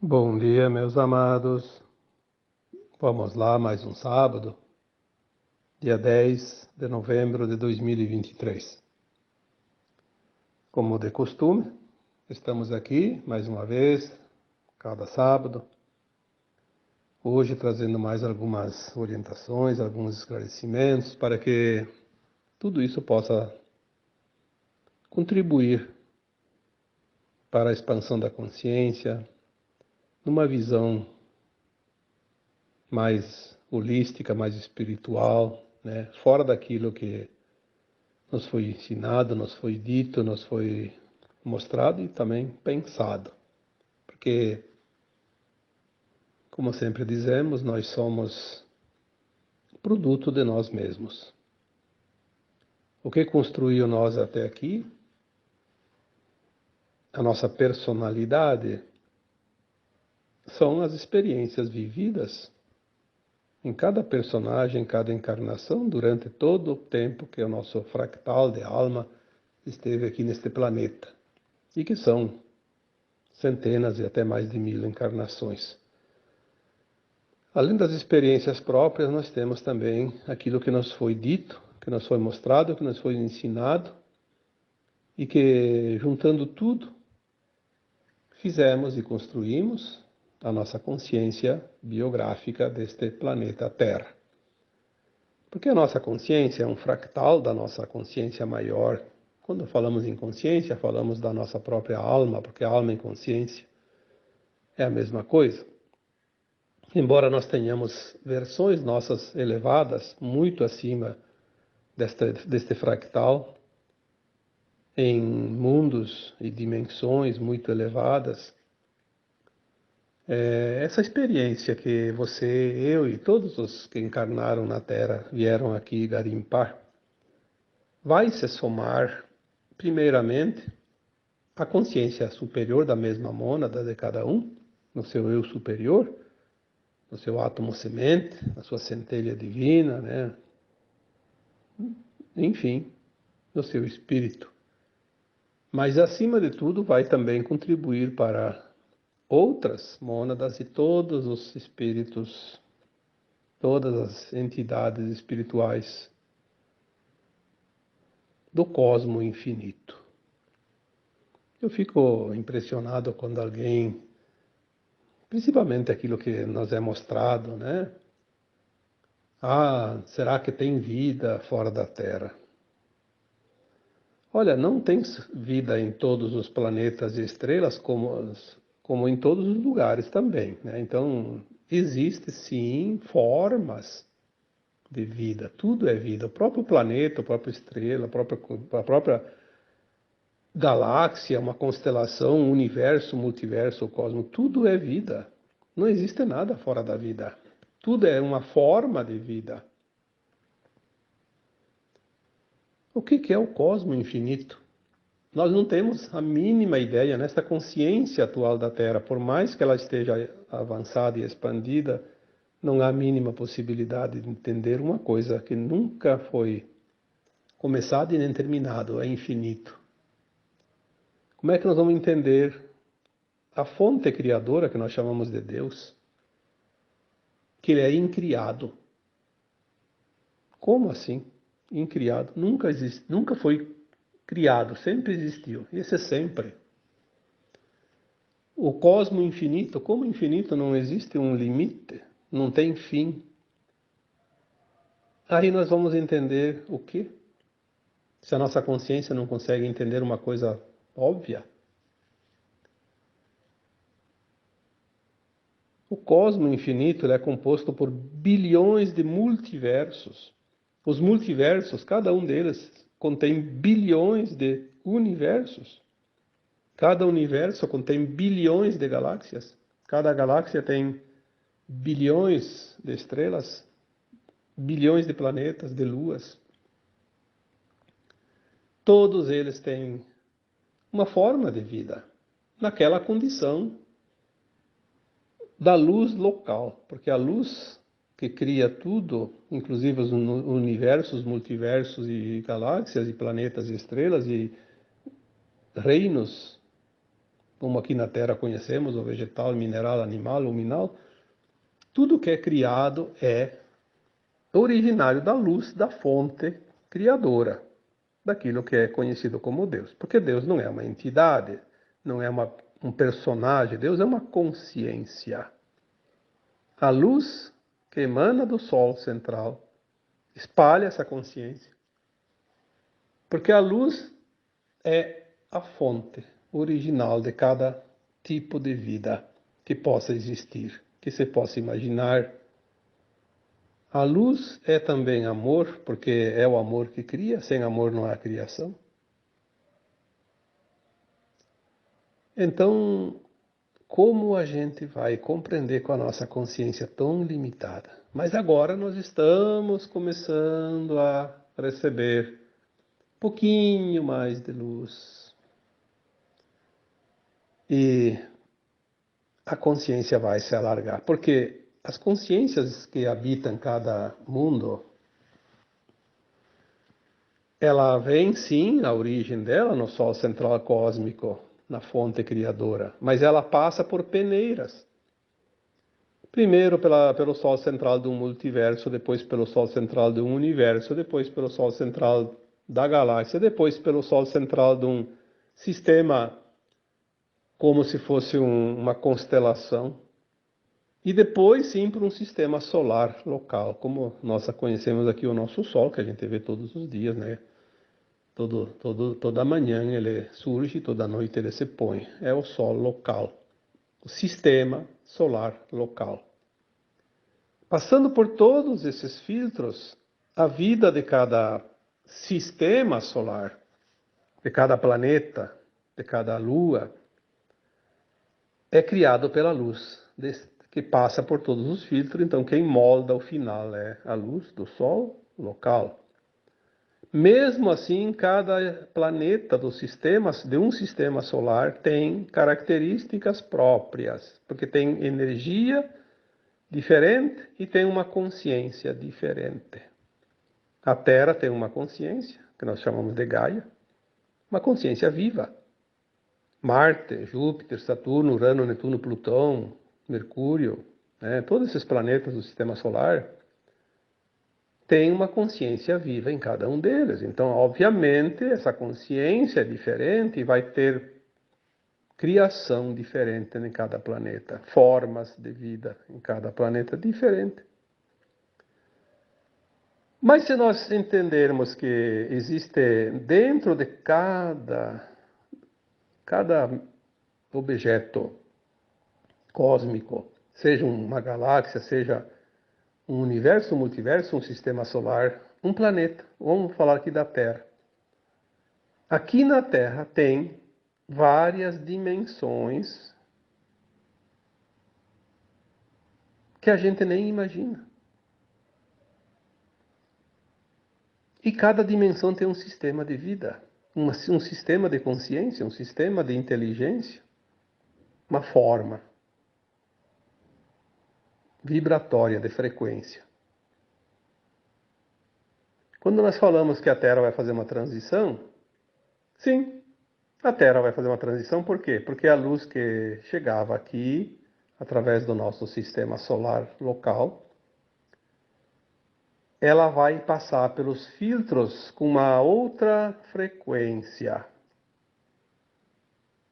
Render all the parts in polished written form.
Bom dia, meus amados. Vamos lá, mais um sábado, dia 10 de novembro de 2023. Como de costume, estamos aqui mais uma vez, cada sábado, hoje trazendo mais algumas orientações, alguns esclarecimentos para que tudo isso possa contribuir para a expansão da consciência, numa visão mais holística, mais espiritual, né? Fora daquilo que nos foi ensinado, nos foi dito, nos foi mostrado e também pensado. Porque, como sempre dizemos, nós somos produto de nós mesmos. O que construiu nós até aqui, a nossa personalidade, são as experiências vividas em cada personagem, em cada encarnação, durante todo o tempo que o nosso fractal de alma esteve aqui neste planeta. E que são centenas e até mais de 1000 encarnações. Além das experiências próprias, nós temos também aquilo que nos foi dito, que nos foi mostrado, que nos foi ensinado, e que, juntando tudo, fizemos e construímos a nossa consciência biográfica deste planeta Terra. Porque a nossa consciência é um fractal da nossa consciência maior. Quando falamos em consciência, falamos da nossa própria alma, porque a alma e consciência é a mesma coisa. Embora nós tenhamos versões nossas elevadas, muito acima deste fractal, em mundos e dimensões muito elevadas, essa experiência que você, eu e todos os que encarnaram na Terra vieram aqui garimpar, vai se somar, primeiramente, à consciência superior da mesma mônada de cada um, no seu eu superior, no seu átomo semente, na sua centelha divina, né? Enfim, no seu espírito. Mas, acima de tudo, vai também contribuir para outras mônadas e todos os espíritos, todas as entidades espirituais do cosmo infinito. Eu fico impressionado quando alguém, principalmente aquilo que nos é mostrado, né? Ah, será que tem vida fora da Terra? Olha, não tem vida em todos os planetas e estrelas como em todos os lugares também, né? Então, existe sim formas de vida, tudo é vida. O próprio planeta, a própria estrela, a própria galáxia, uma constelação, um universo, multiverso, o cosmos, tudo é vida. Não existe nada fora da vida. Tudo é uma forma de vida. O que é o cosmo infinito? Nós não temos a mínima ideia nessa consciência atual da Terra, por mais que ela esteja avançada e expandida, não há a mínima possibilidade de entender uma coisa que nunca foi começada e nem terminado, é infinito. Como é que nós vamos entender a fonte criadora, que nós chamamos de Deus, que ele é incriado? Como assim? Incriado? Nunca existe, nunca foi criado, sempre existiu. Esse é sempre. O cosmo infinito, como infinito não existe um limite, não tem fim. Aí nós vamos entender o quê? Se a nossa consciência não consegue entender uma coisa óbvia. O cosmo infinito é composto por bilhões de multiversos. Os multiversos, cada um deles contém bilhões de universos. Cada universo contém bilhões de galáxias. Cada galáxia tem bilhões de estrelas, bilhões de planetas, de luas. Todos eles têm uma forma de vida, naquela condição da luz local, porque a luz que cria tudo, inclusive os universos, multiversos e galáxias e planetas e estrelas e reinos como aqui na Terra conhecemos, o vegetal, mineral, animal, luminal, tudo que é criado é originário da luz da fonte criadora, daquilo que é conhecido como Deus. Porque Deus não é uma entidade, não é um personagem, Deus é uma consciência. A luz que emana do Sol central espalha essa consciência. Porque a luz é a fonte original de cada tipo de vida que possa existir, que se possa imaginar. A luz é também amor, porque é o amor que cria, sem amor não há criação. Então, como a gente vai compreender com a nossa consciência tão limitada? Mas agora nós estamos começando a receber um pouquinho mais de luz. E a consciência vai se alargar, porque as consciências que habitam cada mundo, ela vem sim, a origem dela no Sol central cósmico, na fonte criadora, mas ela passa por peneiras. Primeiro pelo Sol central de um multiverso, depois pelo Sol central de um universo, depois pelo Sol central da galáxia, depois pelo Sol central de um sistema como se fosse uma constelação, e depois sim para um sistema solar local, como nós conhecemos aqui o nosso Sol, que a gente vê todos os dias, né? Toda manhã ele surge, toda noite ele se põe. É o Sol local, o sistema solar local. Passando por todos esses filtros, a vida de cada sistema solar, de cada planeta, de cada lua, é criado pela luz, que passa por todos os filtros. Então quem molda o final é a luz do Sol local. Mesmo assim, cada planeta de um sistema solar tem características próprias, porque tem energia diferente e tem uma consciência diferente. A Terra tem uma consciência, que nós chamamos de Gaia, uma consciência viva. Marte, Júpiter, Saturno, Urano, Netuno, Plutão, Mercúrio, todos esses planetas do sistema solar têm uma consciência viva em cada um deles. Então, obviamente, essa consciência é diferente e vai ter criação diferente em cada planeta, formas de vida em cada planeta diferente. Mas se nós entendermos que existe dentro de cada objeto cósmico, seja uma galáxia, seja um universo, um multiverso, um sistema solar, um planeta, vamos falar aqui da Terra. Aqui na Terra tem várias dimensões que a gente nem imagina. E cada dimensão tem um sistema de vida, um sistema de consciência, um sistema de inteligência, uma forma vibratória de frequência. Quando nós falamos que a Terra vai fazer uma transição, sim, a Terra vai fazer uma transição, por quê? Porque a luz que chegava aqui, através do nosso sistema solar local, ela vai passar pelos filtros com uma outra frequência.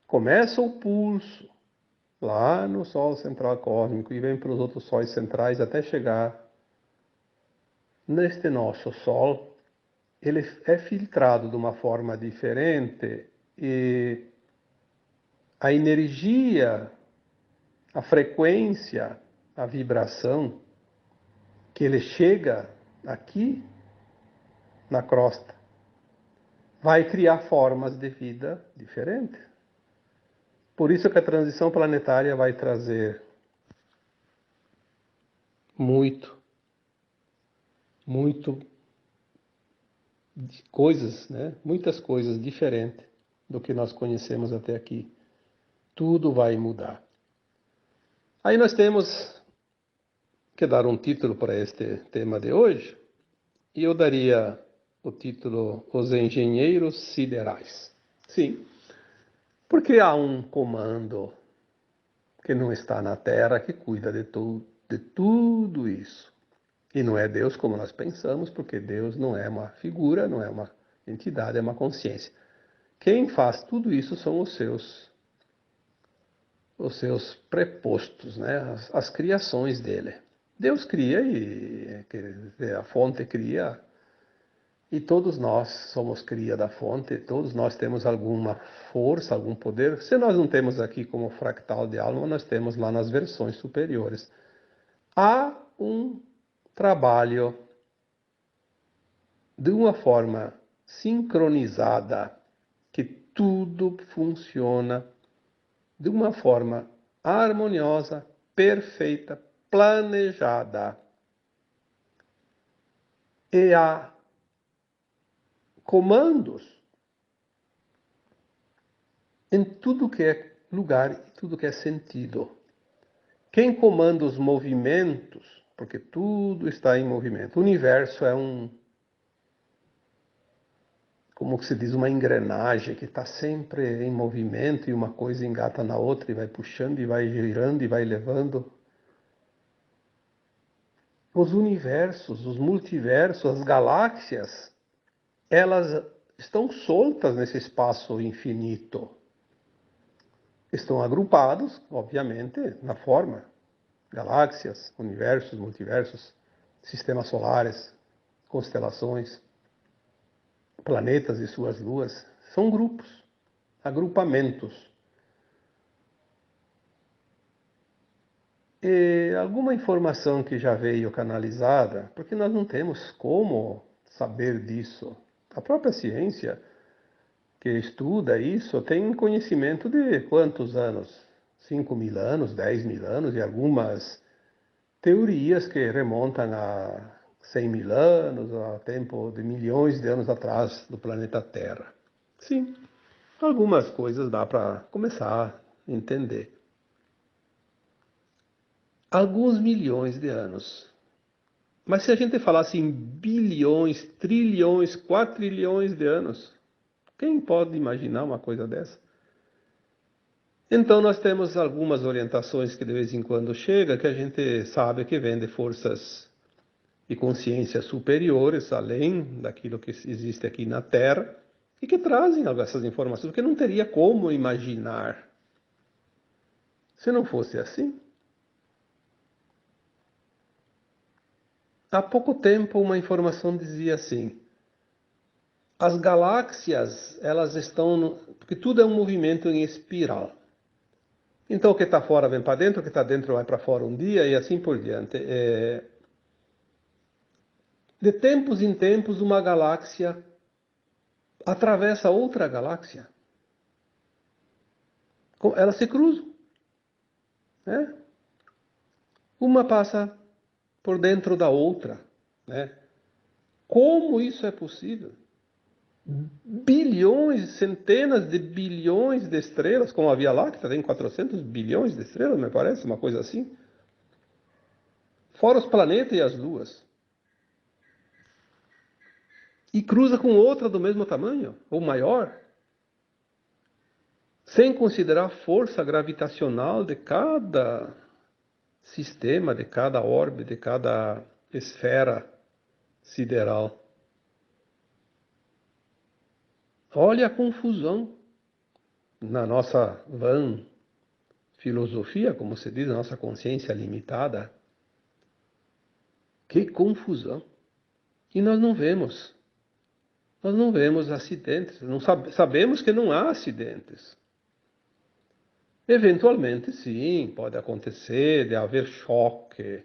Começa o pulso lá no Sol central cósmico e vem para os outros sóis centrais até chegar neste nosso Sol. Ele é filtrado de uma forma diferente e a energia, a frequência, a vibração que ele chega aqui na crosta vai criar formas de vida diferentes. Por isso que a transição planetária vai trazer muito coisas, muitas coisas diferentes do que nós conhecemos até aqui. Tudo vai mudar. Aí nós temos que dar um título para este tema de hoje, e eu daria o título Os Engenheiros Siderais. Sim, Porque há um comando que não está na Terra que cuida de tudo isso. E não é Deus como nós pensamos, porque Deus não é uma figura, não é uma entidade, é uma consciência. Quem faz tudo isso são os seus prepostos, né? As criações dele. Deus cria e quer dizer, a fonte cria e todos nós somos cria da fonte, todos nós temos alguma força, algum poder. Se nós não temos aqui como fractal de alma, nós temos lá nas versões superiores. Há um trabalho de uma forma sincronizada que tudo funciona de uma forma harmoniosa, perfeita, planejada. E há comandos em tudo que é lugar e tudo que é sentido. Quem comanda os movimentos, porque tudo está em movimento. O universo é como se diz, uma engrenagem que está sempre em movimento e uma coisa engata na outra e vai puxando e vai girando e vai levando. Os universos, os multiversos, as galáxias, elas estão soltas nesse espaço infinito. Estão agrupados, obviamente, na forma. Galáxias, universos, multiversos, sistemas solares, constelações, planetas e suas luas. São grupos, agrupamentos. E alguma informação que já veio canalizada, porque nós não temos como saber disso. A própria ciência que estuda isso tem conhecimento de quantos anos? 5.000 anos, 10.000 anos e algumas teorias que remontam a 100.000 anos, a tempo de milhões de anos atrás do planeta Terra. Sim, algumas coisas dá para começar a entender. Alguns milhões de anos. Mas se a gente falasse em bilhões, trilhões, quatrilhões de anos, quem pode imaginar uma coisa dessa? Então nós temos algumas orientações que de vez em quando chega, que a gente sabe que vem de forças e consciências superiores, além daquilo que existe aqui na Terra, e que trazem essas informações, porque não teria como imaginar. Se não fosse assim. Há pouco tempo uma informação dizia assim: as galáxias, elas estão porque tudo é um movimento em espiral. Então o que está fora vem para dentro, o que está dentro vai para fora um dia e assim por diante. De tempos em tempos, uma galáxia atravessa outra galáxia. Elas se cruzam, né? Uma passa por dentro da outra, né? Como isso é possível? Bilhões, centenas de bilhões de estrelas, como a Via Láctea tem 400 bilhões de estrelas, me parece, uma coisa assim. Fora os planetas e as luas. E cruza com outra do mesmo tamanho, ou maior, sem considerar a força gravitacional de cada sistema, de cada orbe, de cada esfera sideral. Olha a confusão na nossa vã filosofia, como se diz, a nossa consciência limitada. Que confusão! E nós não vemos. Nós não vemos acidentes. Não sabemos que não há acidentes. Eventualmente, sim, pode acontecer de haver choque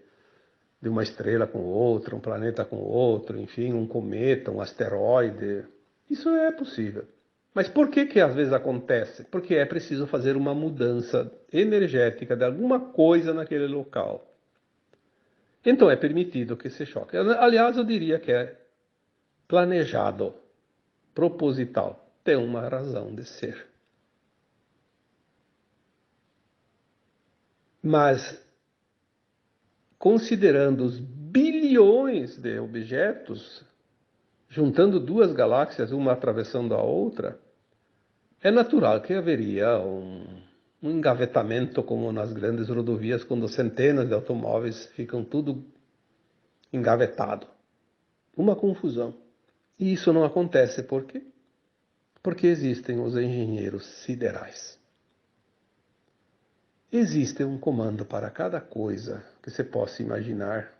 de uma estrela com outra, um planeta com outro, enfim, um cometa, um asteroide. Isso é possível. Mas por que que às vezes acontece? Porque é preciso fazer uma mudança energética de alguma coisa naquele local. Então é permitido que se choque. Aliás, eu diria que é planejado, proposital, tem uma razão de ser. Mas, considerando os bilhões de objetos, juntando duas galáxias, uma atravessando a outra, É natural que haveria um engavetamento, como nas grandes rodovias, quando centenas de automóveis ficam tudo engavetado. Uma confusão. E isso não acontece por quê? Porque existem os engenheiros siderais. Existe um comando para cada coisa que você possa imaginar.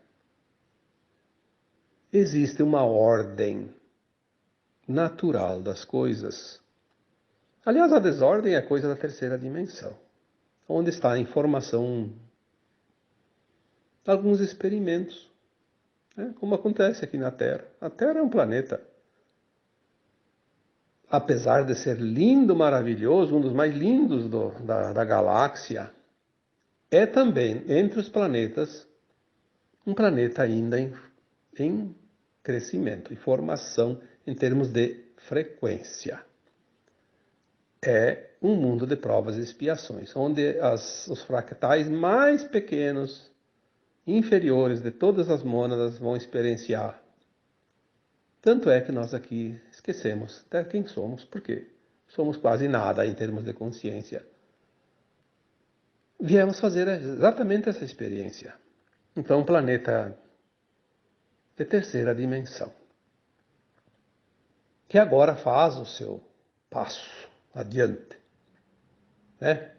Existe uma ordem natural das coisas. Aliás, a desordem é coisa da terceira dimensão, onde está a informação, alguns experimentos, né? Como acontece aqui na Terra. A Terra é um planeta, apesar de ser lindo, maravilhoso, um dos mais lindos da galáxia, é também, entre os planetas, um planeta ainda em crescimento, em formação em termos de frequência. É um mundo de provas e expiações, onde os fractais mais pequenos, inferiores de todas as mônadas vão experienciar. Tanto é que nós aqui esquecemos até quem somos, porque somos quase nada em termos de consciência. Viemos fazer exatamente essa experiência. Então, um planeta de terceira dimensão, que agora faz o seu passo adiante, né?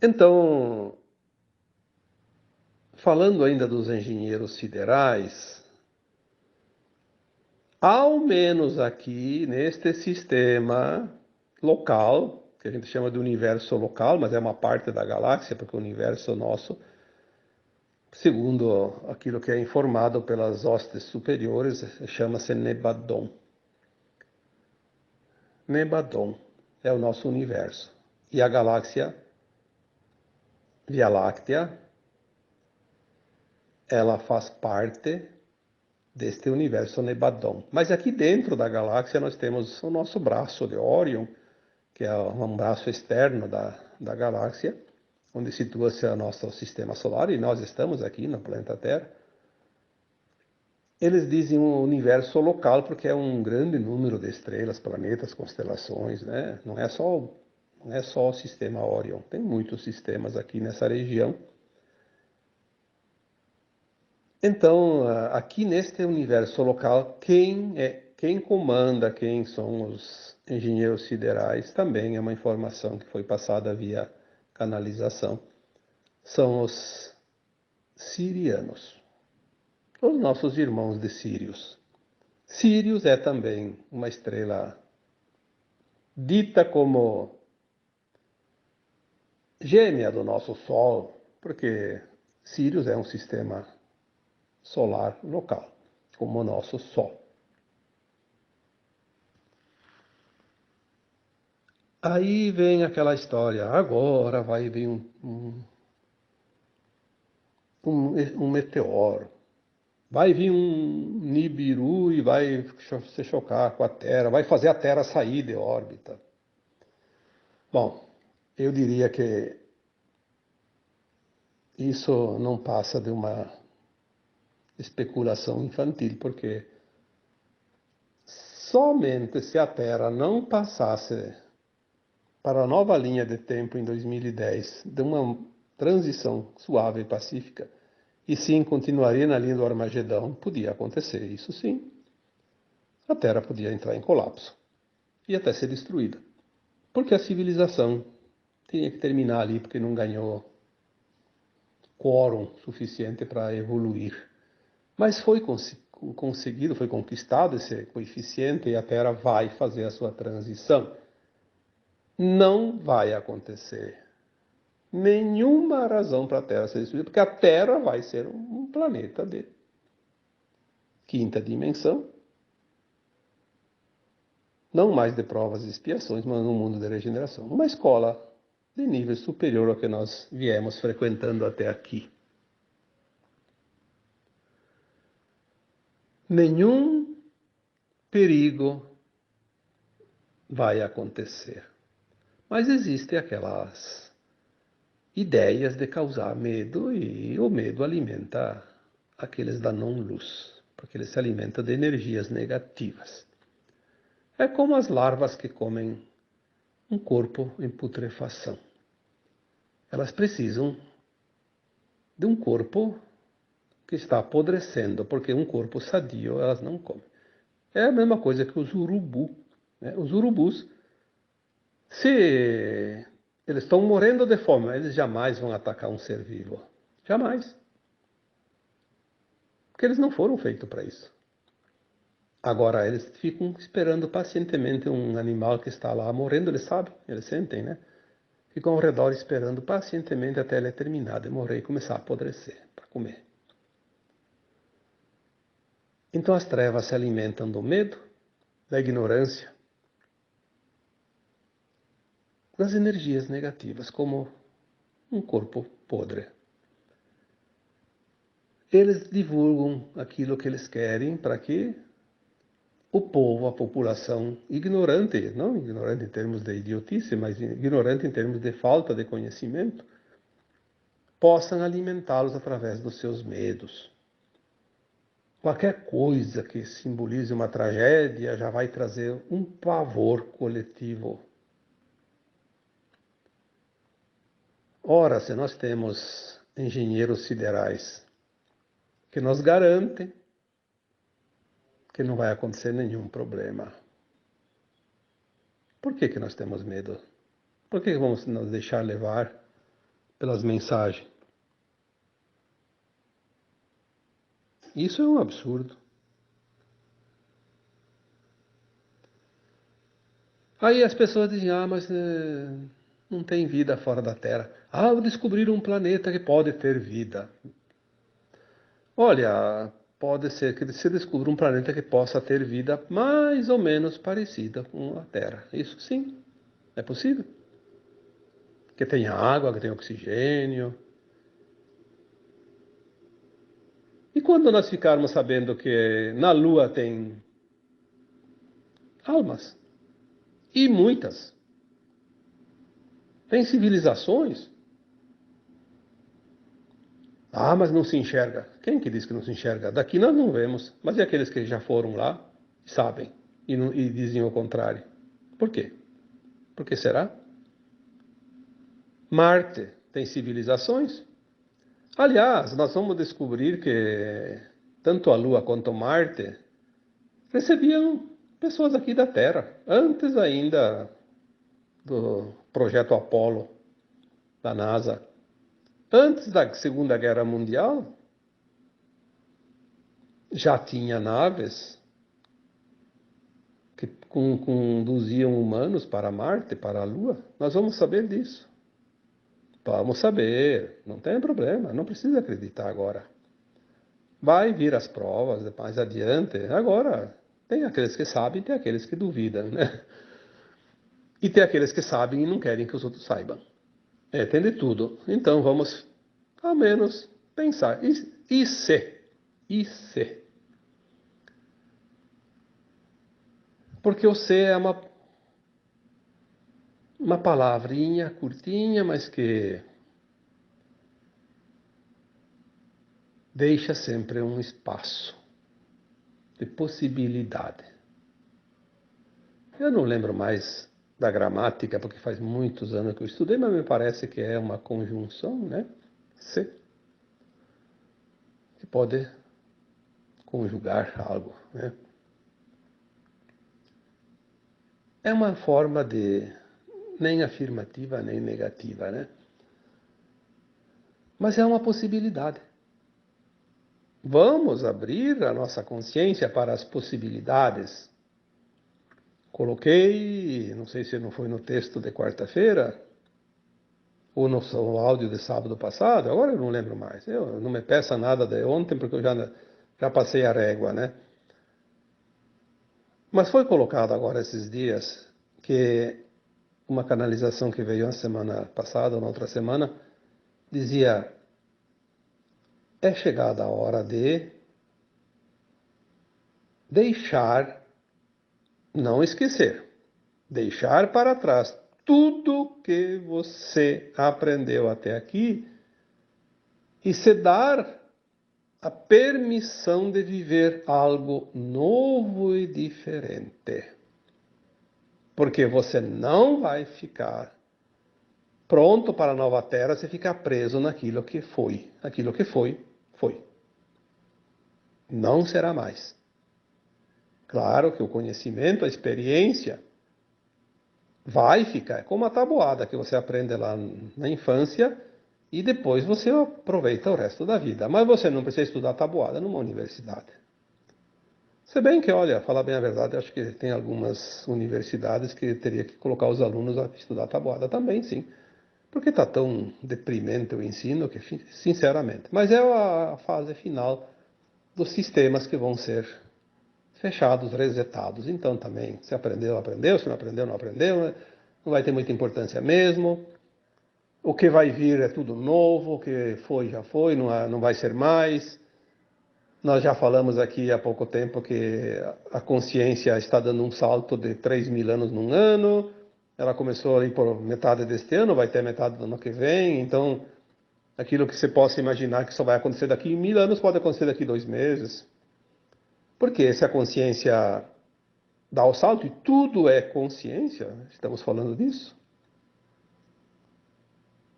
Então, falando ainda dos engenheiros siderais, ao menos aqui neste sistema local, que a gente chama de universo local, mas é uma parte da galáxia, porque o universo nosso, segundo aquilo que é informado pelas hostes superiores, chama-se Nebadon. Nebadon é o nosso universo. E a galáxia Via Láctea, ela faz parte deste universo Nebadon. Mas aqui dentro da galáxia nós temos o nosso braço de Órion, que é um braço externo da galáxia, onde situa-se o nosso sistema solar, e nós estamos aqui no planeta Terra. Eles dizem um universo local porque é um grande número de estrelas, planetas, constelações, né? Não é só o sistema Órion, tem muitos sistemas aqui nessa região. Então, aqui neste universo local, quem comanda, quem são os engenheiros siderais, também é uma informação que foi passada via canalização, são os sirianos, os nossos irmãos de Sírios. Sírios é também uma estrela dita como gêmea do nosso Sol, porque Sírios é um sistema solar local, como o nosso Sol. Aí vem aquela história, agora vai vir um meteoro, vai vir um Nibiru e vai se chocar com a Terra, vai fazer a Terra sair de órbita. Bom, eu diria que isso não passa de uma especulação infantil, porque somente se a Terra não passasse para a nova linha de tempo em 2010, de uma transição suave e pacífica, e sim continuaria na linha do Armagedão, podia acontecer, isso sim. A Terra podia entrar em colapso e até ser destruída, porque a civilização tinha que terminar ali, porque não ganhou quórum suficiente para evoluir. Mas foi conseguido, foi conquistado esse coeficiente e a Terra vai fazer a sua transição. Não vai acontecer nenhuma razão para a Terra ser destruída, porque a Terra vai ser um planeta de quinta dimensão, não mais de provas e expiações, mas um mundo de regeneração. Uma escola de nível superior ao que nós viemos frequentando até aqui. Nenhum perigo vai acontecer. Mas existem aquelas ideias de causar medo, e o medo alimenta aqueles da não-luz, porque ele se alimenta de energias negativas. É como as larvas que comem um corpo em putrefação. Elas precisam de um corpo que está apodrecendo, porque um corpo sadio elas não comem. É a mesma coisa que os urubus. Né? Os urubus, se eles estão morrendo de fome, eles jamais vão atacar um ser vivo. Jamais. Porque eles não foram feitos para isso. Agora, eles ficam esperando pacientemente um animal que está lá morrendo, eles sabem, eles sentem, né? Ficam ao redor esperando pacientemente até ele terminar de morrer e começar a apodrecer para comer. Então as trevas se alimentam do medo, da ignorância, das energias negativas, como um corpo podre. Eles divulgam aquilo que eles querem para que o povo, a população ignorante, não ignorante em termos de idiotice, mas ignorante em termos de falta de conhecimento, possam alimentá-los através dos seus medos. Qualquer coisa que simbolize uma tragédia já vai trazer um pavor coletivo. Ora, se nós temos engenheiros siderais que nos garantem que não vai acontecer nenhum problema, por que nós temos medo? Por que vamos nos deixar levar pelas mensagens? Isso é um absurdo. Aí as pessoas dizem, mas não tem vida fora da Terra. Descobriram um planeta que pode ter vida. Olha, pode ser que se descubra um planeta que possa ter vida mais ou menos parecida com a Terra. Isso sim, é possível. Que tenha água, que tenha oxigênio. E quando nós ficarmos sabendo que na Lua tem almas, e muitas, tem civilizações, mas não se enxerga. Quem que diz que não se enxerga? Daqui nós não vemos. Mas e aqueles que já foram lá, sabem, e dizem o contrário? Por quê? Por que será? Marte tem civilizações? Aliás, nós vamos descobrir que tanto a Lua quanto Marte recebiam pessoas aqui da Terra, antes ainda do projeto Apollo da NASA. Antes da Segunda Guerra Mundial, já tinha naves que conduziam humanos para Marte, para a Lua. Nós vamos saber disso. Vamos saber, não tem problema, não precisa acreditar agora. Vai vir as provas mais adiante. Agora, tem aqueles que sabem, tem aqueles que duvidam, né? E tem aqueles que sabem e não querem que os outros saibam. Tem de tudo. Então vamos, ao menos, pensar. E se? E se? Porque o se é uma palavrinha curtinha, mas que deixa sempre um espaço de possibilidade. Eu não lembro mais da gramática, porque faz muitos anos que eu estudei, mas me parece que é uma conjunção, né? Se, que pode conjugar algo, né? É uma forma de nem afirmativa nem negativa, né? Mas é uma possibilidade. Vamos abrir a nossa consciência para as possibilidades. Coloquei, não sei se não foi no texto de quarta-feira, ou no áudio de sábado passado, agora eu não lembro mais. Eu não me peça nada de ontem, porque eu já passei a régua, né? Mas foi colocado agora esses dias que uma canalização que veio na semana passada, ou na outra semana, dizia: é chegada a hora de deixar, não esquecer, deixar para trás tudo que você aprendeu até aqui e se dar a permissão de viver algo novo e diferente. Porque você não vai ficar pronto para a nova terra se ficar preso naquilo que foi. Aquilo que foi, foi. Não será mais. Claro que o conhecimento, a experiência, vai ficar. É como a tabuada que você aprende lá na infância e depois você aproveita o resto da vida. Mas você não precisa estudar tabuada numa universidade. Se bem que, olha, falar bem a verdade, acho que tem algumas universidades que teria que colocar os alunos a estudar tabuada também, sim. Porque está tão deprimente o ensino que, sinceramente. Mas é a fase final dos sistemas que vão ser fechados, resetados. Então também, se aprendeu, aprendeu, se não aprendeu, não aprendeu, né? Não vai ter muita importância mesmo. O que vai vir é tudo novo, o que foi já foi, não vai ser mais. Nós já falamos aqui há pouco tempo que a consciência está dando um salto de 3.000 anos num ano. Ela começou ali por metade deste ano, vai ter metade do ano que vem. Então, aquilo que você possa imaginar que só vai acontecer daqui 1.000 anos pode acontecer daqui 2 meses. Porque se a consciência dá o salto, e tudo é consciência, estamos falando disso,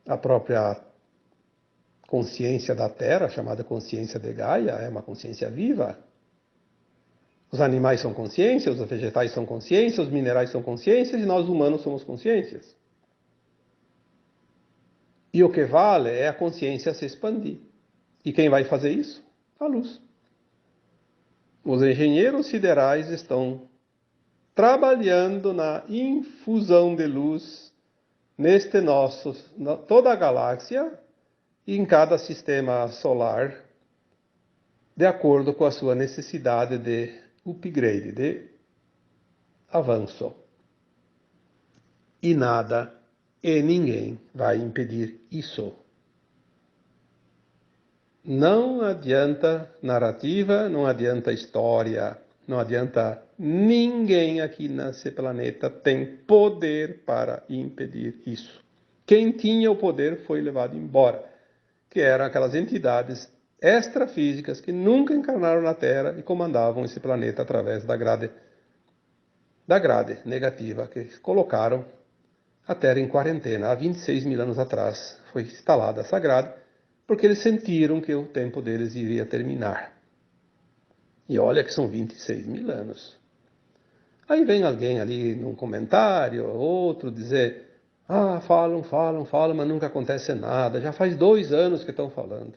a própria consciência da Terra, chamada consciência de Gaia, é uma consciência viva. Os animais são consciências, os vegetais são consciências, os minerais são consciências e nós humanos somos consciências. E o que vale é a consciência se expandir. E quem vai fazer isso? A luz. Os engenheiros siderais estão trabalhando na infusão de luz neste nosso, toda a galáxia e em cada sistema solar, de acordo com a sua necessidade de upgrade, de avanço. E nada e ninguém vai impedir isso. Não adianta narrativa, não adianta história, não adianta ninguém aqui nesse planeta tem poder para impedir isso. Quem tinha o poder foi levado embora, que eram aquelas entidades extrafísicas que nunca encarnaram na Terra e comandavam esse planeta através da grade negativa, que colocaram a Terra em quarentena. Há 26.000 anos atrás foi instalada essa grade, porque eles sentiram que o tempo deles iria terminar. E olha que são 26.000 anos. Aí vem alguém ali num comentário, outro dizer, falam, mas nunca acontece nada. Já faz 2 anos que estão falando.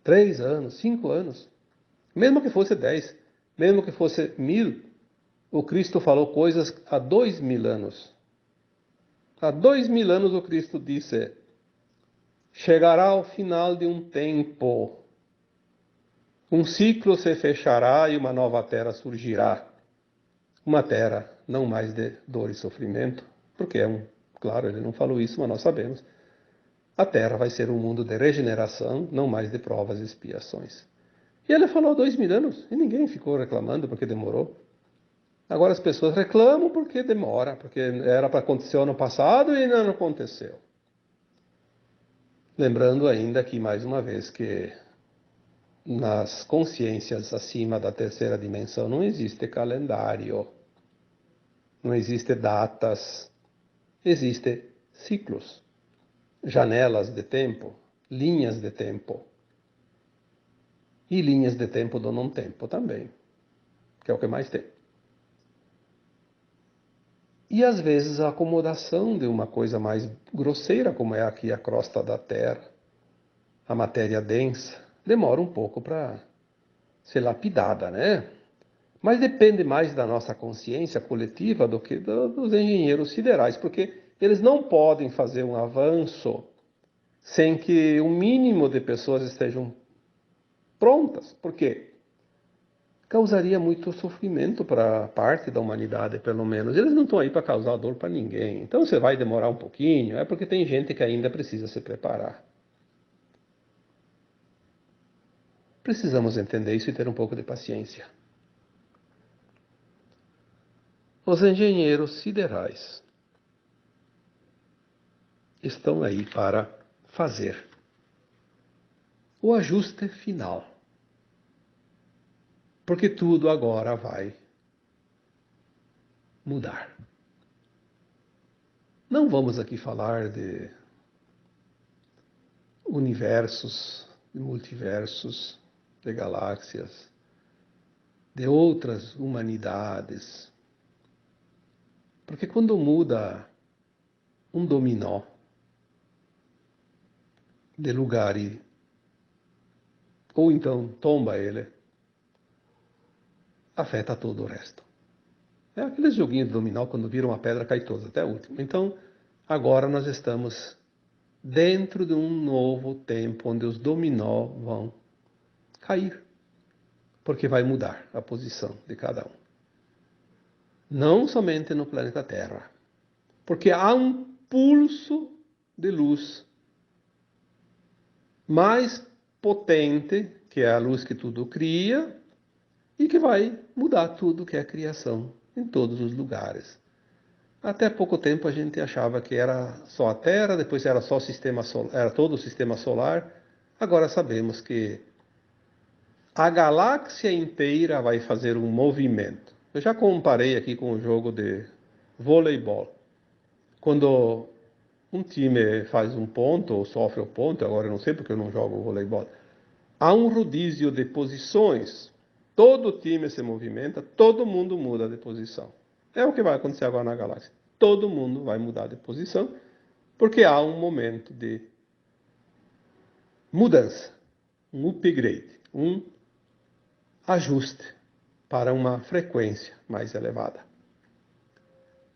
3 anos, 5 anos. Mesmo que fosse 10, mesmo que fosse 1.000, o Cristo falou coisas há 2.000 anos. Há 2.000 anos o Cristo disse, chegará o final de um tempo, um ciclo se fechará e uma nova terra surgirá. Uma terra não mais de dor e sofrimento, porque claro, ele não falou isso, mas nós sabemos. A terra vai ser um mundo de regeneração, não mais de provas e expiações. E ele falou 2.000 anos e ninguém ficou reclamando porque demorou. Agora as pessoas reclamam porque demora, porque era para acontecer ano passado e ainda não aconteceu. Lembrando ainda aqui mais uma vez que nas consciências acima da terceira dimensão não existe calendário, não existe datas, existe ciclos, janelas de tempo, linhas de tempo. E linhas de tempo do não tempo também, que é o que mais tem. E às vezes a acomodação de uma coisa mais grosseira, como é aqui a crosta da Terra, a matéria densa, demora um pouco para ser lapidada, né? Mas depende mais da nossa consciência coletiva do que dos engenheiros siderais, porque eles não podem fazer um avanço sem que um mínimo de pessoas estejam prontas. Por quê? Causaria muito sofrimento para parte da humanidade, pelo menos. Eles não estão aí para causar dor para ninguém. Então você vai demorar um pouquinho, é porque tem gente que ainda precisa se preparar. Precisamos entender isso e ter um pouco de paciência. Os engenheiros siderais estão aí para fazer o ajuste final. Porque tudo agora vai mudar. Não vamos aqui falar de universos, de multiversos, de galáxias, de outras humanidades. Porque quando muda um dominó de lugar ou então tomba ele, afeta todo o resto. É aqueles joguinhos de dominó, quando vira uma pedra, cai todos, até a última. Então, agora nós estamos dentro de um novo tempo, onde os dominó vão cair, porque vai mudar a posição de cada um. Não somente no planeta Terra, porque há um pulso de luz mais potente, que é a luz que tudo cria, e que vai mudar tudo que é criação em todos os lugares. Até pouco tempo a gente achava que era só a Terra, depois era só o sistema solar, era todo o sistema solar. Agora sabemos que a galáxia inteira vai fazer um movimento. Eu já comparei aqui com o jogo de voleibol. Quando um time faz um ponto ou sofre um ponto, agora eu não sei porque eu não jogo voleibol, há um rodízio de posições. Todo time se movimenta, todo mundo muda de posição. É o que vai acontecer agora na galáxia. Todo mundo vai mudar de posição, porque há um momento de mudança, um upgrade, um ajuste para uma frequência mais elevada.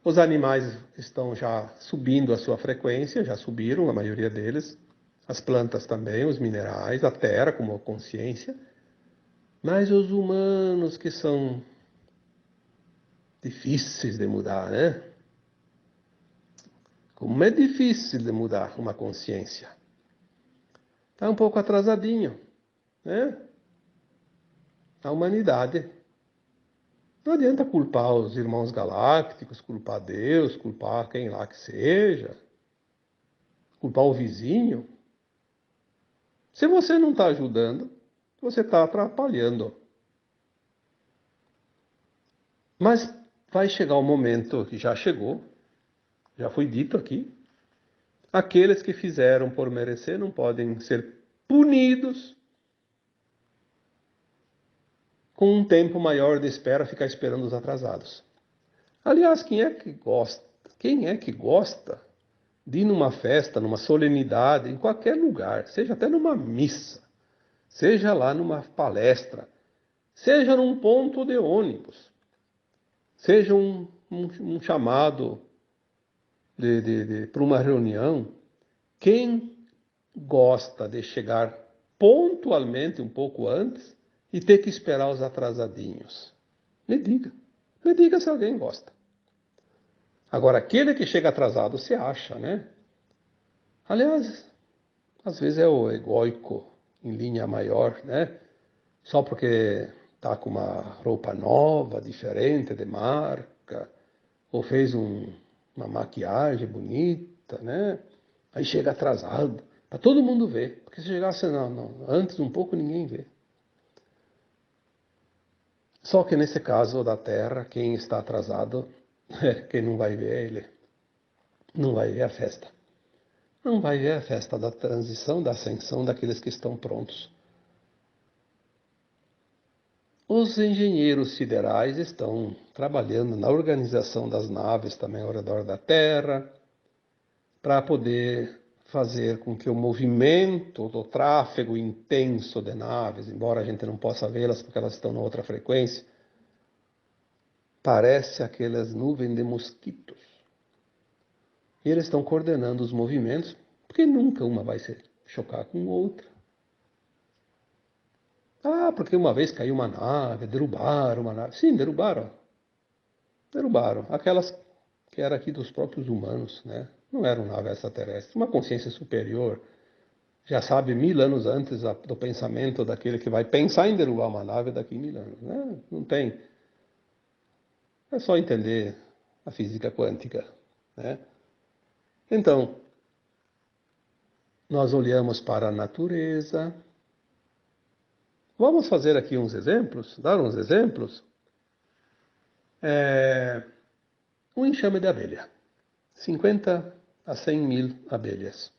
Os animais estão já subindo a sua frequência, já subiram, a maioria deles. As plantas também, os minerais, a terra como consciência. Mas os humanos que são difíceis de mudar, né? Como é difícil de mudar uma consciência. Está um pouco atrasadinho, né? A humanidade. Não adianta culpar os irmãos galácticos, culpar Deus, culpar quem lá que seja, culpar o vizinho. Se você não está ajudando, você está atrapalhando. Mas vai chegar o momento que já chegou, já foi dito aqui, aqueles que fizeram por merecer não podem ser punidos com um tempo maior de espera, ficar esperando os atrasados. Aliás, quem é que gosta? Quem é que gosta de ir numa festa, numa solenidade, em qualquer lugar, seja até numa missa, seja lá numa palestra, seja num ponto de ônibus, seja um chamado para uma reunião, quem gosta de chegar pontualmente um pouco antes e ter que esperar os atrasadinhos? Me diga se alguém gosta. Agora, aquele que chega atrasado se acha, né? Aliás, às vezes é o egóico em linha maior, né? Só porque tá com uma roupa nova, diferente, de marca, ou fez uma maquiagem bonita, né? Aí chega atrasado, para todo mundo ver. Porque se chegasse antes um pouco, ninguém vê. Só que nesse caso da Terra, quem está atrasado, quem não vai ver ele, não vai ver a festa. Não vai ver a festa da transição, da ascensão daqueles que estão prontos. Os engenheiros siderais estão trabalhando na organização das naves também ao redor da Terra, para poder fazer com que o movimento do tráfego intenso de naves, embora a gente não possa vê-las porque elas estão na outra frequência, parece aquelas nuvens de mosquitos. E eles estão coordenando os movimentos, porque nunca uma vai se chocar com outra. Ah, porque uma vez caiu uma nave, derrubaram uma nave. Sim, derrubaram. Derrubaram. Aquelas que eram aqui dos próprios humanos, né? Não eram naves extraterrestres. Uma consciência superior já sabe 1000 anos antes do pensamento daquele que vai pensar em derrubar uma nave daqui a 1000 anos, né? Não tem. É só entender a física quântica, né? Então, nós olhamos para a natureza. Vamos fazer aqui uns exemplos, dar uns exemplos. Um enxame de abelha. 50 a 100 mil abelhas.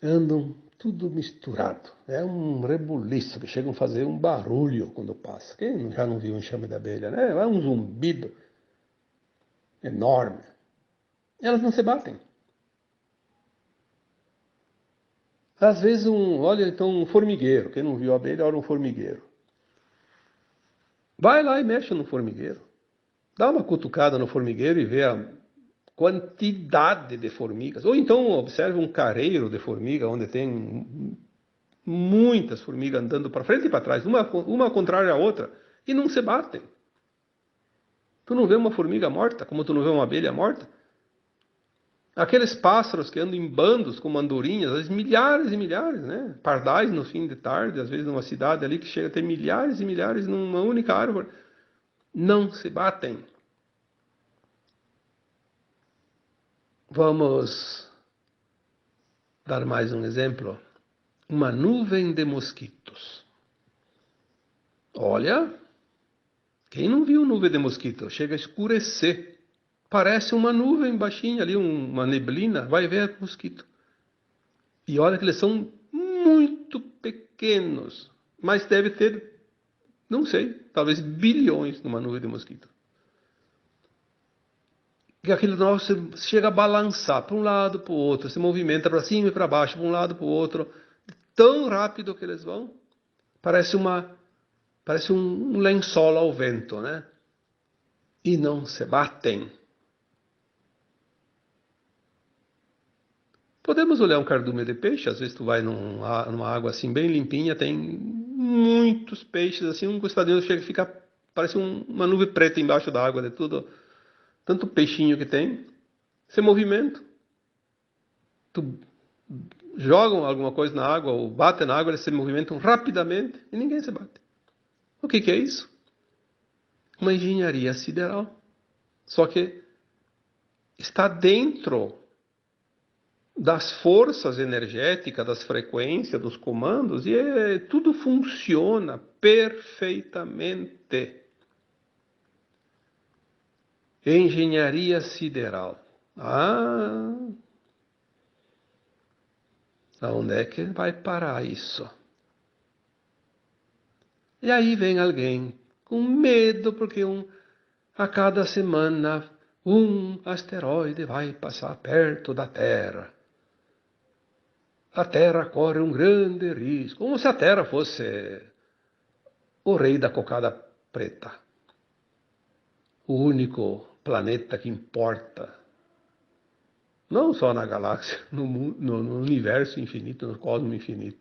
Andam tudo misturado. É um rebuliço, que chegam a fazer um barulho quando passa. Quem já não viu um enxame de abelha, né? É um zumbido enorme. Elas não se batem. Às vezes, olha então um formigueiro. Quem não viu abelha, olha um formigueiro. Vai lá e mexe no formigueiro. Dá uma cutucada no formigueiro e vê a quantidade de formigas. Ou então observe um careiro de formiga, onde tem muitas formigas andando para frente e para trás, uma contrária à outra, e não se batem. Tu não vê uma formiga morta, como tu não vê uma abelha morta? Aqueles pássaros que andam em bandos com andorinhas, às vezes milhares e milhares, né? Pardais no fim de tarde, às vezes numa cidade ali que chega a ter milhares e milhares numa única árvore, não se batem. Vamos dar mais um exemplo. Uma nuvem de mosquitos. Olha, quem não viu nuvem de mosquito? Chega a escurecer. Parece uma nuvem baixinha ali, uma neblina. Vai ver mosquito. E olha que eles são muito pequenos. Mas deve ter, não sei, talvez bilhões numa nuvem de mosquito. E aquele negócio chega a balançar para um lado, para o outro. Se movimenta para cima e para baixo, para um lado, para o outro. Tão rápido que eles vão. Parece um lençol ao vento, né? E não se batem. Podemos olhar um cardume de peixe, às vezes tu vai numa água assim bem limpinha, tem muitos peixes assim, um encostadinho chega e fica, parece uma nuvem preta embaixo da água, de tudo, tanto peixinho que tem, sem movimento. Tu jogam alguma coisa na água ou batem na água, eles se movimentam rapidamente e ninguém se bate. O que é isso? Uma engenharia sideral. Só que está dentro das forças energéticas, das frequências, dos comandos, e tudo funciona perfeitamente. Engenharia sideral. Aonde é que vai parar isso? E aí vem alguém com medo, porque a cada semana um asteroide vai passar perto da Terra. A Terra corre um grande risco, como se a Terra fosse o rei da cocada preta, o único planeta que importa, não só na galáxia, no universo infinito, no cosmos infinito.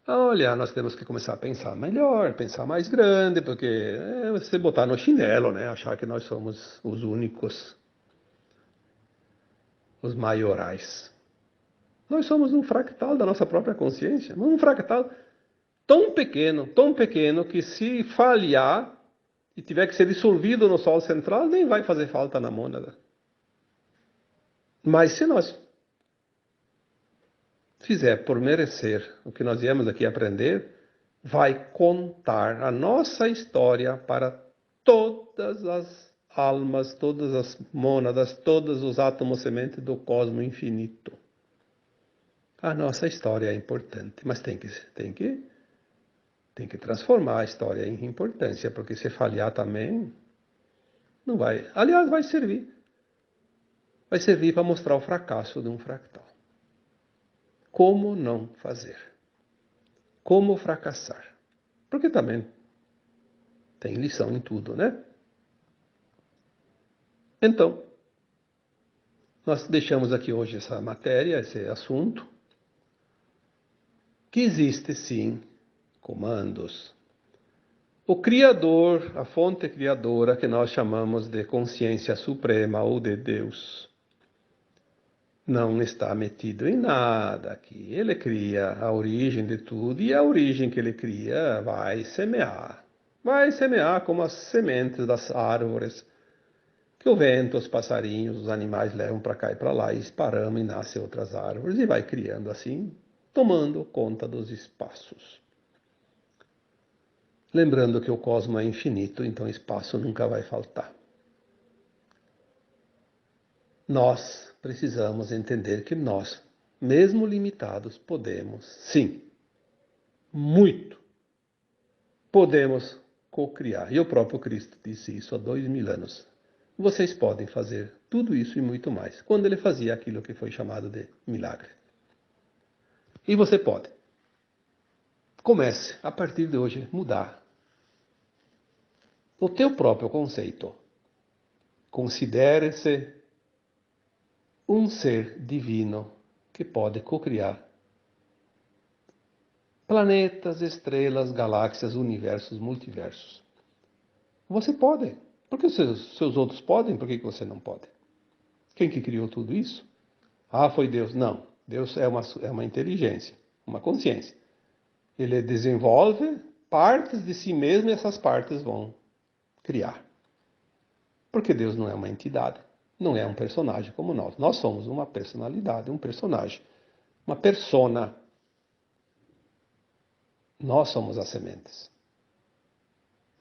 Olha, nós temos que começar a pensar melhor, pensar mais grande, porque você botar no chinelo, né? Achar que nós somos os únicos, os maiorais. Nós somos um fractal da nossa própria consciência, um fractal tão pequeno que se falhar e tiver que ser dissolvido no Sol central, nem vai fazer falta na mônada. Mas se nós fizer por merecer o que nós viemos aqui aprender, vai contar a nossa história para todas as almas, todas as mônadas, todos os átomos sementes do cosmos infinito. A nossa história é importante, mas tem que transformar a história em importância, porque se falhar também, não vai. Aliás, vai servir. Vai servir para mostrar o fracasso de um fractal. Como não fazer? Como fracassar? Porque também tem lição em tudo, né? Então, nós deixamos aqui hoje essa matéria, esse assunto, que existe sim comandos. O Criador, a fonte criadora que nós chamamos de consciência suprema ou de Deus, não está metido em nada aqui. Ele cria a origem de tudo e a origem que ele cria vai semear. Vai semear como as sementes das árvores que o vento, os passarinhos, os animais levam para cá e para lá e esparramam e nascem outras árvores e vai criando assim, tomando conta dos espaços. Lembrando que o cosmos é infinito, então espaço nunca vai faltar. Nós precisamos entender que nós, mesmo limitados, podemos, sim, muito, podemos co-criar. E o próprio Cristo disse isso há 2000 anos. Vocês podem fazer tudo isso e muito mais, quando ele fazia aquilo que foi chamado de milagre. E você pode. Comece, a partir de hoje, mudar o teu próprio conceito. Considere-se um ser divino que pode co-criar planetas, estrelas, galáxias, universos, multiversos. Você pode. Por que seus outros podem? Por que você não pode? Quem que criou tudo isso? Ah, foi Deus. Não. Deus é uma inteligência, uma consciência. Ele desenvolve partes de si mesmo e essas partes vão criar. Porque Deus não é uma entidade, não é um personagem como nós. Nós somos uma personalidade, um personagem, uma persona. Nós somos as sementes.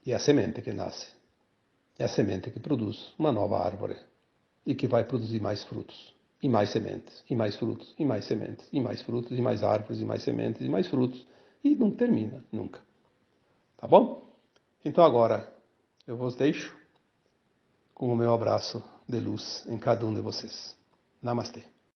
E é a semente que nasce. É a semente que produz uma nova árvore e que vai produzir mais frutos, e mais sementes, e mais frutos, e mais sementes, e mais frutos, e mais árvores, e mais sementes, e mais frutos, e não termina nunca. Tá bom? Então agora eu vos deixo com o meu abraço de luz em cada um de vocês. Namastê.